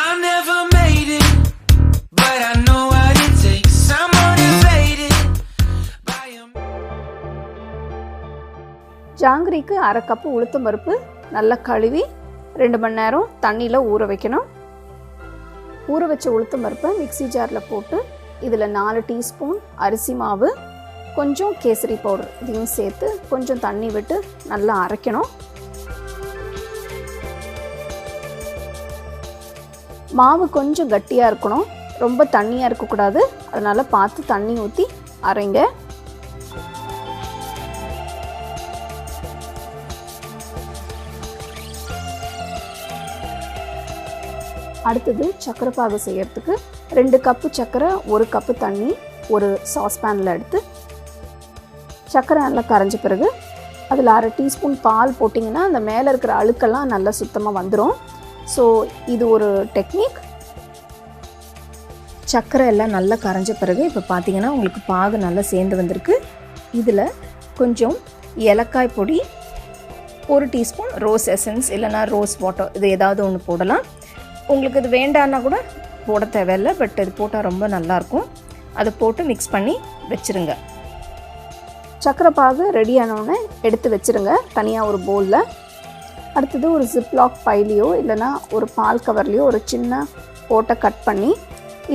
I never made it, but I know what it takes. I'm motivated by ஜாங்கிரிக்கு அரை cup உளுத்தம் பருப்பு நல்லா கழுவி 2 மணி நேரம் தண்ணியில் ஊற வைக்கணும். ஊற வச்ச உளுத்தம் பருப்பை மிக்ஸி ஜாரில் போட்டு இதில் 4 டீஸ்பூன் அரிசி மாவு, கொஞ்சம் கேசரி பவுடர் இதையும் சேர்த்து கொஞ்சம் தண்ணி விட்டு நல்லா அரைக்கணும். மாவு கொஞ்சம் கட்டியாக இருக்கணும், ரொம்ப தண்ணியாக இருக்கக்கூடாது. அதனால் பார்த்து தண்ணி ஊற்றி அரைங்க. அடுத்தது சர்க்கரை பாகு செய்யறதுக்கு 2 கப்பு சர்க்கரை, 1 கப்பு தண்ணி ஒரு சாஸ்பேனில் எடுத்து சர்க்கரை நல்லா கரைஞ்ச பிறகு அதில் அரை டீஸ்பூன் பால் போட்டிங்கன்னா அந்த மேலே இருக்கிற அழுக்கெல்லாம் நல்லா சுத்தமாக வந்துடும். ஸோ இது ஒரு டெக்னிக். சர்க்கரை எல்லாம் நல்லா கரைஞ்ச பிறகு இப்போ பார்த்தீங்கன்னா உங்களுக்கு பாகு நல்லா சேர்ந்து வந்திருக்கு. இதில் கொஞ்சம் ஏலக்காய் பொடி, 1 டீஸ்பூன் ரோஸ் எசன்ஸ் இல்லைனா ரோஸ் வாட்டர், இது ஏதாவது ஒன்று போடலாம். உங்களுக்கு இது வேண்டான்னா கூட போட தேவையில்லை, பட் இது போட்டால் ரொம்ப நல்லாயிருக்கும். அதை போட்டு மிக்ஸ் பண்ணி வச்சுருங்க. சர்க்கரை பாகு ரெடி ஆனோடனே எடுத்து வச்சுருங்க தனியாக ஒரு பவுலில். அடுத்தது ஒரு ஜிப்லாக் பைலையோ இல்லைனா ஒரு பால் கவர்லேயோ ஒரு சின்ன போட்டை கட் பண்ணி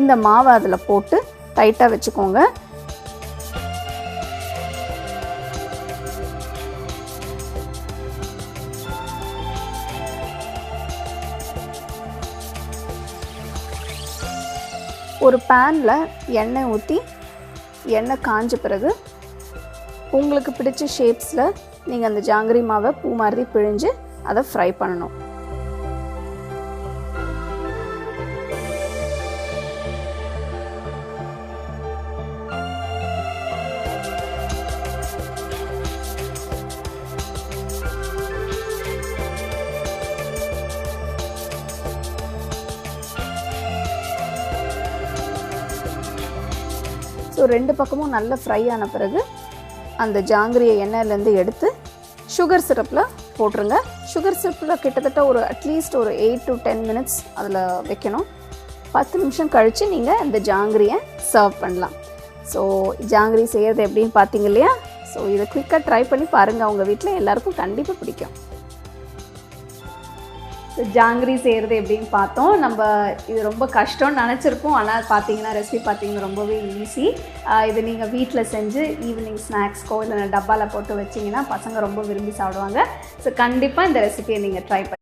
இந்த மாவை அதில் போட்டு டைட்டாக வச்சுக்கோங்க. ஒரு பேனில் எண்ணெய் ஊற்றி எண்ணெய் காஞ்ச பிறகு உங்களுக்கு பிடிச்ச ஷேப்ஸில் நீங்கள் அந்த ஜாங்கிரி மாவை பூ மாதிரி பிழிஞ்சு அதை ஃப்ரை பண்ணணும். ஸோ 2 பக்கமும் நல்லா ஃப்ரை ஆன பிறகு அந்த ஜாங்கிரியை எண்ணெயிலேருந்து எடுத்து சுகர் சிரப்பில் போட்டுருங்க. சுகர் சிரப்பில் கிட்டத்தட்ட ஒரு அட்லீஸ்ட் ஒரு 8 to 10 மினிட்ஸ் அதில் வைக்கணும். 10 நிமிஷம் கழித்து நீங்கள் இந்த ஜாங்கிரியை சர்வ் பண்ணலாம். ஸோ ஜாங்கிரி செய்கிறது எப்படின்னு பார்த்தீங்க இல்லையா? ஸோ இதை குயிக்காக ட்ரை பண்ணி பாருங்கள், உங்கள் வீட்டில் எல்லாருக்கும் கண்டிப்பாக பிடிக்கும். ஜாங்கிரி செய்கிறது எப்படின்னு பார்த்தோம். நம்ம இது ரொம்ப கஷ்டம்னு நினச்சிருப்போம், ஆனால் பார்த்தீங்கன்னா ரெசிபி பார்த்தீங்கன்னா ரொம்பவே ஈஸி. இது நீங்கள் வீட்டில் செஞ்சு ஈவினிங் ஸ்நாக்ஸ்க்கோ இல்லை டப்பாவில் போட்டு வச்சிங்கன்னா பசங்க ரொம்ப விரும்பி சாப்பிடுவாங்க. ஸோ கண்டிப்பாக இந்த ரெசிபியை நீங்கள் ட்ரை பண்ணி